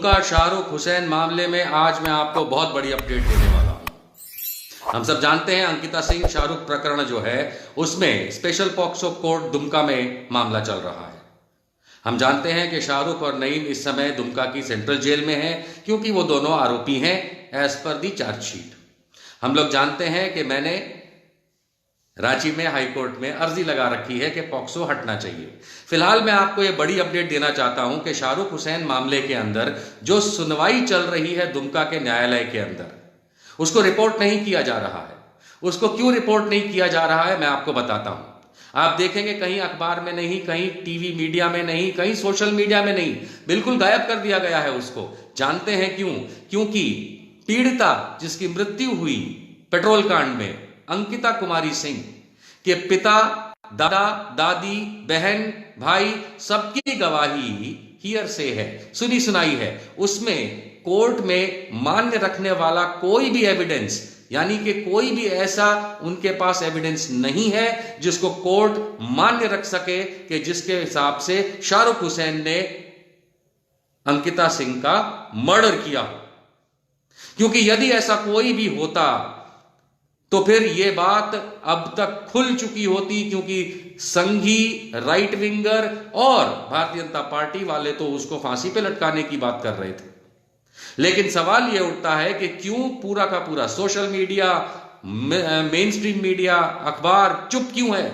दुमका शाहरुख हुसैन मामले में आज मैं आपको बहुत बड़ी अपडेट देने वाला हूं। हम सब जानते हैं अंकिता सिंह शाहरुख प्रकरण जो है उसमें स्पेशल पॉक्सो कोर्ट दुमका में मामला चल रहा है। हम जानते हैं कि शाहरुख और नईम इस समय दुमका की सेंट्रल जेल में हैं क्योंकि वो दोनों आरोपी हैं एज पर दी चार्जशीट। हम लोग जानते हैं कि मैंने रांची में हाई कोर्ट में अर्जी लगा रखी है कि पॉक्सो हटना चाहिए। फिलहाल मैं आपको ये बड़ी अपडेट देना चाहता हूं कि शाहरुख हुसैन मामले के अंदर जो सुनवाई चल रही है दुमका के न्यायालय के अंदर, उसको रिपोर्ट नहीं किया जा रहा है। उसको क्यों रिपोर्ट नहीं किया जा रहा है मैं आपको बताता हूं। आप देखेंगे कहीं अखबार में नहीं, कहीं टीवी मीडिया में नहीं, कहीं सोशल मीडिया में नहीं, बिल्कुल गायब कर दिया गया है उसको। जानते हैं क्यों? क्योंकि पीड़िता जिसकी मृत्यु हुई पेट्रोल कांड में, अंकिता कुमारी सिंह के पिता, दादा, दादी, बहन, भाई सबकी गवाही हियर से है, सुनी सुनाई है। उसमें कोर्ट में मान्य रखने वाला कोई भी एविडेंस, यानी कि कोई भी ऐसा उनके पास एविडेंस नहीं है जिसको कोर्ट मान्य रख सके कि जिसके हिसाब से शाहरुख हुसैन ने अंकिता सिंह का मर्डर किया। क्योंकि यदि ऐसा कोई भी होता तो फिर यह बात अब तक खुल चुकी होती, क्योंकि संघी, राइट विंगर और भारतीय जनता पार्टी वाले तो उसको फांसी पे लटकाने की बात कर रहे थे। लेकिन सवाल यह उठता है कि क्यों पूरा का पूरा social media, main stream media, अखबार चुप क्यों है?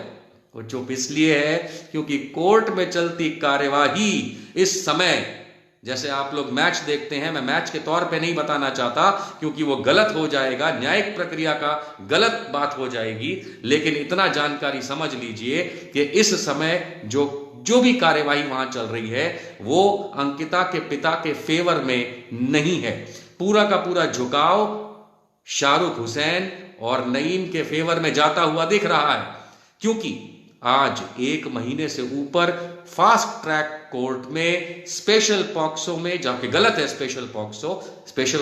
वो चुप इसलिए है क्योंकि कोर्ट में चलती कार्यवाही इस समय, जैसे आप लोग मैच देखते हैं, मैं मैच के तौर पे नहीं बताना चाहता क्योंकि वो गलत हो जाएगा, न्यायिक प्रक्रिया का गलत बात हो जाएगी। लेकिन इतना जानकारी समझ लीजिए कि इस समय जो भी कार्यवाही वहां चल रही है वो अंकिता के पिता के फेवर में नहीं है। पूरा का पूरा झुकाव शाहरुख हुसैन और नईम के फेवर में जाता हुआ दिख रहा है, क्योंकि आज 1 महीने से ऊपर फास्ट ट्रैक कोर्ट में स्पेशल पॉक्सो में जाके, गलत है स्पेशल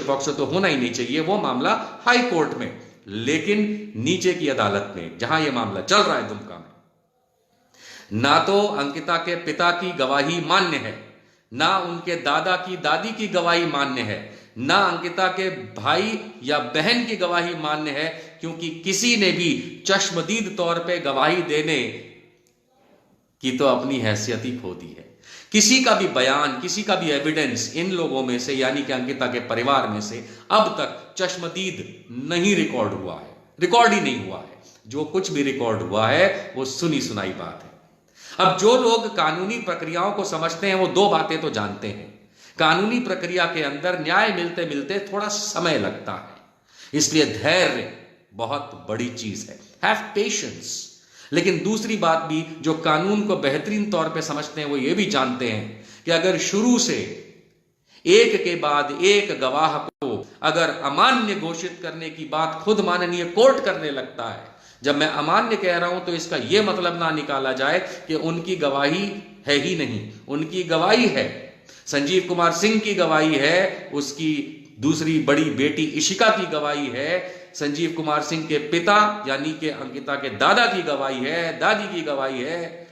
पॉक्सो तो होना ही नहीं चाहिए, वो मामला हाई कोर्ट में, लेकिन नीचे की अदालत में जहां यह मामला चल रहा है दुमका में, ना तो अंकिता के पिता की गवाही मान्य है, ना उनके दादा की दादी की गवाही मान्य है, ना अंकिता के भाई या बहन की गवाही मान्य है, क्योंकि किसी ने भी चश्मदीद तौर पे गवाही देने की तो अपनी हैसियत ही खो दी है। किसी का भी बयान, किसी का भी एविडेंस इन लोगों में से, यानी कि अंकिता के परिवार में से अब तक चश्मदीद नहीं रिकॉर्ड हुआ है, रिकॉर्ड ही नहीं हुआ है। जो कुछ भी रिकॉर्ड हुआ है वो सुनी सुनाई बात है। अब जो लोग कानूनी प्रक्रियाओं को समझते हैं वो 2 बातें तो जानते हैं। कानूनी प्रक्रिया के अंदर न्याय मिलते मिलते थोड़ा समय लगता है, इसलिए धैर्य बहुत बड़ी चीज है, हैव पेशेंस। लेकिन दूसरी बात भी, जो कानून को बेहतरीन तौर पे समझते हैं वो ये भी जानते हैं कि अगर शुरू से एक के बाद एक गवाह को अगर अमान्य घोषित करने की बात खुद माननीय कोर्ट करने लगता है, जब मैं अमान्य कह रहा हूं तो इसका यह मतलब ना निकाला जाए कि उनकी गवाही है ही नहीं, उनकी गवाही है। संजीव कुमार सिंह की गवाही है, उसकी दूसरी बड़ी बेटी इशिका की गवाही है, संजीव कुमार सिंह के पिता यानी कि अंकिता के दादा की गवाही है, दादी की गवाही है,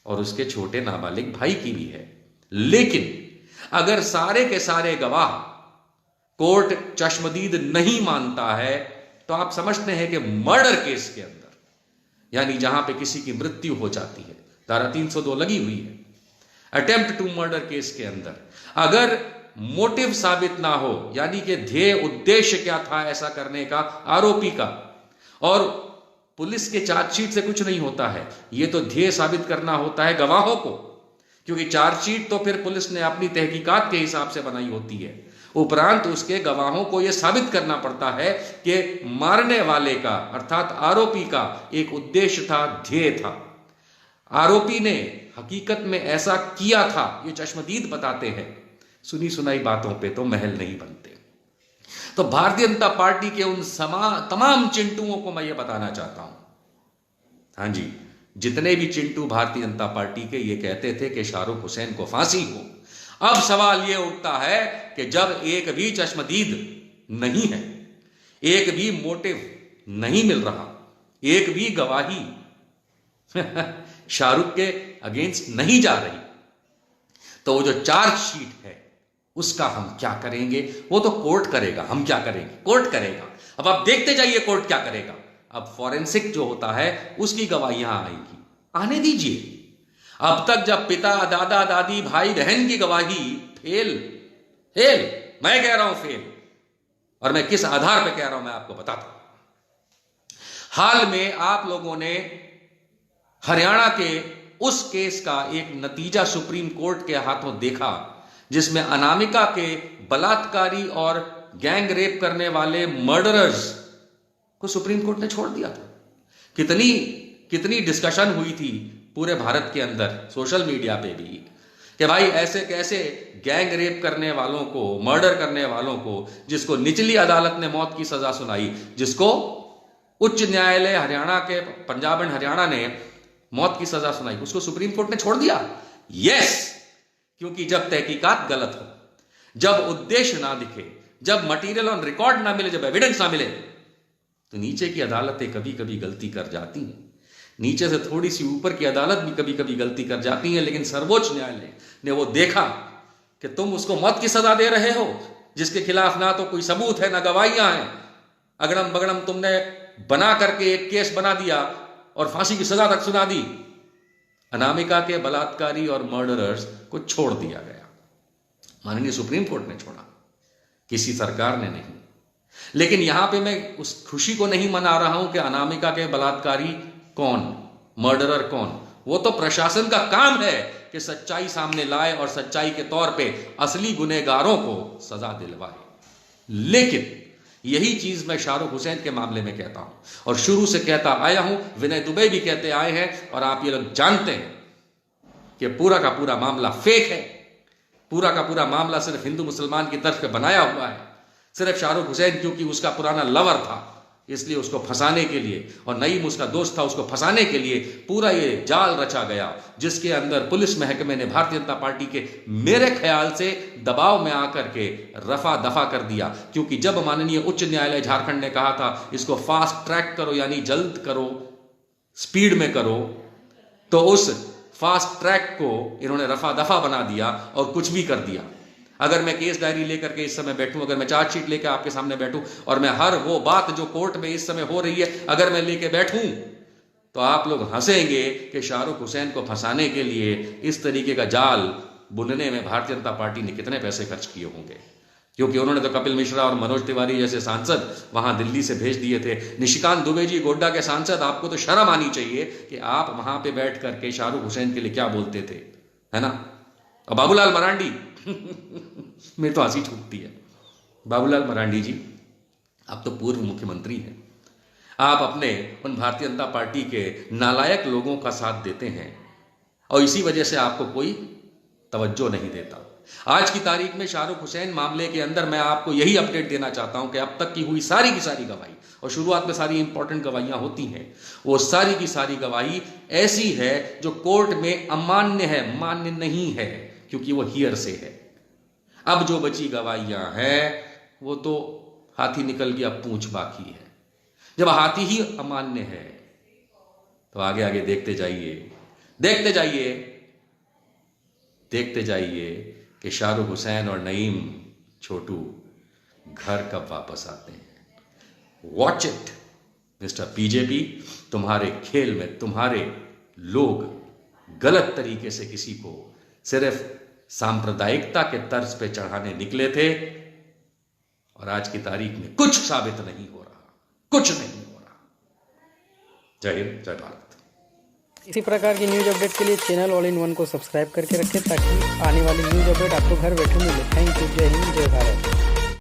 और उसके छोटे नाबालिग भाई की भी है। लेकिन अगर सारे के सारे गवाह कोर्ट चश्मदीद नहीं मानता है तो आप समझते हैं कि मर्डर केस के अंदर, यानी जहां पे किसी की मृत्यु हो जाती है, धारा 302 लगी हुई है, अटेम्प्ट टू मर्डर केस के अंदर अगर मोटिव साबित ना हो, यानी कि ध्येय उद्देश्य क्या था ऐसा करने का आरोपी का, और पुलिस के चार्जशीट से कुछ नहीं होता है, यह तो ध्येय साबित करना होता है गवाहों को, क्योंकि चार्जशीट तो फिर पुलिस ने अपनी तहकीकात के हिसाब से बनाई होती है। उपरांत उसके गवाहों को यह साबित करना पड़ता है कि मारने वाले का अर्थात आरोपी का एक उद्देश्य था, ध्येय था, आरोपी ने हकीकत में ऐसा किया था, ये चश्मदीद बताते हैं। सुनी सुनाई बातों पे तो महल नहीं बनते। तो भारतीय जनता पार्टी के उन तमाम चिंटुओं को मैं ये बताना चाहता हूं, हां जी, जितने भी चिंटू भारतीय जनता पार्टी के ये कहते थे कि शाहरुख हुसैन को फांसी हो, अब सवाल ये उठता है कि जब एक भी चश्मदीद नहीं है, एक भी मोटिव नहीं मिल रहा, एक भी गवाही शाहरुख के अगेंस्ट नहीं जा रही, तो वो जो चार्जशीट है उसका हम क्या करेंगे? वो तो कोर्ट करेगा, हम क्या करेंगे? कोर्ट करेगा। अब आप देखते जाइए कोर्ट क्या करेगा। अब फॉरेंसिक जो होता है उसकी गवाहियां आएंगी, आने दीजिए। अब तक जब पिता, दादा, दादी, भाई, बहन की गवाही फेल फेल, मैं कह रहा हूं फेल, और मैं किस आधार पर कह रहा हूं मैं आपको बताता हूं। हाल में आप लोगों ने हरियाणा के उस केस का एक नतीजा सुप्रीम कोर्ट के हाथों देखा जिसमें अनामिका के बलात्कारी और गैंग रेप करने वाले मर्डरर्स को सुप्रीम कोर्ट ने छोड़ दिया था। कितनी कितनी डिस्कशन हुई थी पूरे भारत के अंदर, सोशल मीडिया पे भी, कि भाई ऐसे कैसे गैंग रेप करने वालों को, मर्डर करने वालों को, जिसको निचली अदालत ने मौत की सजा सुनाई, जिसको उच्च न्यायालय हरियाणा के, पंजाब एंड हरियाणा ने मौत की सजा सुनाई, उसको सुप्रीम कोर्ट ने छोड़ दिया। यस, क्योंकि जब तहकीकात गलत हो, जब उद्देश्य ना दिखे, जब मटेरियल ऑन रिकॉर्ड ना मिले, जब एविडेंस ना मिले, तो नीचे की अदालतें कभी कभी गलती कर जाती हैं। नीचे से थोड़ी सी ऊपर की अदालत भी कभी कभी गलती कर जाती है, लेकिन सर्वोच्च न्यायालय ने वो देखा कि तुम उसको मौत की सजा दे रहे हो जिसके खिलाफ ना तो कोई सबूत है, ना गवाहियां हैं, अगड़म बगड़म तुमने बना करके एक केस बना दिया और फांसी की सजा तक सुना दी। अनामिका के बलात्कारी और मर्डरर्स को छोड़ दिया गया। माननीय सुप्रीम कोर्ट ने छोड़ा, किसी सरकार ने नहीं। लेकिन यहां पे मैं उस खुशी को नहीं मना रहा हूं कि अनामिका के बलात्कारी कौन, मर्डरर कौन, वो तो प्रशासन का काम है कि सच्चाई सामने लाए और सच्चाई के तौर पे असली गुनहगारों को सजा दिलवाए। लेकिन यही चीज मैं शाहरुख हुसैन के मामले में कहता हूं और शुरू से कहता आया हूं, विनय दुबे भी कहते आए हैं, और आप ये लोग जानते हैं कि पूरा का पूरा मामला फेक है। पूरा का पूरा मामला सिर्फ हिंदू मुसलमान की तरफ पे बनाया हुआ है। सिर्फ शाहरुख हुसैन क्योंकि उसका पुराना लवर था इसलिए उसको फंसाने के लिए, और नईम उसका दोस्त था, उसको फंसाने के लिए पूरा ये जाल रचा गया, जिसके अंदर पुलिस महकमे ने भारतीय जनता पार्टी के, मेरे ख्याल से, दबाव में आकर के रफा दफा कर दिया। क्योंकि जब माननीय उच्च न्यायालय झारखंड ने कहा था इसको फास्ट ट्रैक करो, यानी जल्द करो, स्पीड में करो, तो उस फास्ट ट्रैक को इन्होंने रफा दफा बना दिया और कुछ भी कर दिया। अगर मैं केस डायरी लेकर के इस समय बैठूं, अगर मैं चार्जशीट लेकर आपके सामने बैठूं और मैं हर वो बात जो कोर्ट में इस समय हो रही है अगर मैं लेके बैठूं, तो आप लोग हंसेंगे कि शाहरुख हुसैन को फंसाने के लिए इस तरीके का जाल बुनने में भारतीय जनता पार्टी ने कितने पैसे खर्च किए होंगे। क्योंकि उन्होंने तो कपिल मिश्रा और मनोज तिवारी जैसे सांसद वहां दिल्ली से भेज दिए थे। निशिकांत दुबे जी गोड्डा के सांसद, आपको तो शर्म आनी चाहिए कि आप वहां पे बैठ करके शाहरुख हुसैन के लिए क्या बोलते थे, है ना। और बाबूलाल मरांडी मेरी तो हंसी छूटती है। बाबूलाल मरांडी जी, आप तो पूर्व मुख्यमंत्री हैं, आप अपने उन भारतीय जनता पार्टी के नालायक लोगों का साथ देते हैं और इसी वजह से आपको कोई तवज्जो नहीं देता। आज की तारीख में शाहरुख हुसैन मामले के अंदर मैं आपको यही अपडेट देना चाहता हूं कि अब तक की हुई सारी की सारी गवाही, और शुरुआत में सारी इंपॉर्टेंट गवाहियां होती हैं, वो सारी की सारी गवाही ऐसी है जो कोर्ट में अमान्य है, मान्य नहीं है, क्योंकि वो हियर से है। अब जो बची गवाहियां हैं वो तो हाथी निकल गया, पूंछ बाकी है। जब हाथी ही अमान्य है तो आगे आगे देखते जाइए, देखते जाइए, देखते जाइए कि शाहरुख हुसैन और नईम छोटू घर कब वापस आते हैं। वॉच इट मिस्टर बीजेपी, तुम्हारे खेल में तुम्हारे लोग गलत तरीके से किसी को सिर्फ सांप्रदायिकता के तर्ज पे चढ़ाने निकले थे और आज की तारीख में कुछ साबित नहीं हो रहा, कुछ नहीं हो रहा। जय हिंद, जय भारत। इसी प्रकार की न्यूज़ अपडेट के लिए चैनल ऑल इन वन को सब्सक्राइब करके रखें ताकि आने वाली न्यूज़ अपडेट आपको घर बैठे मिले। Thank you. जय हिंद, जय भारत।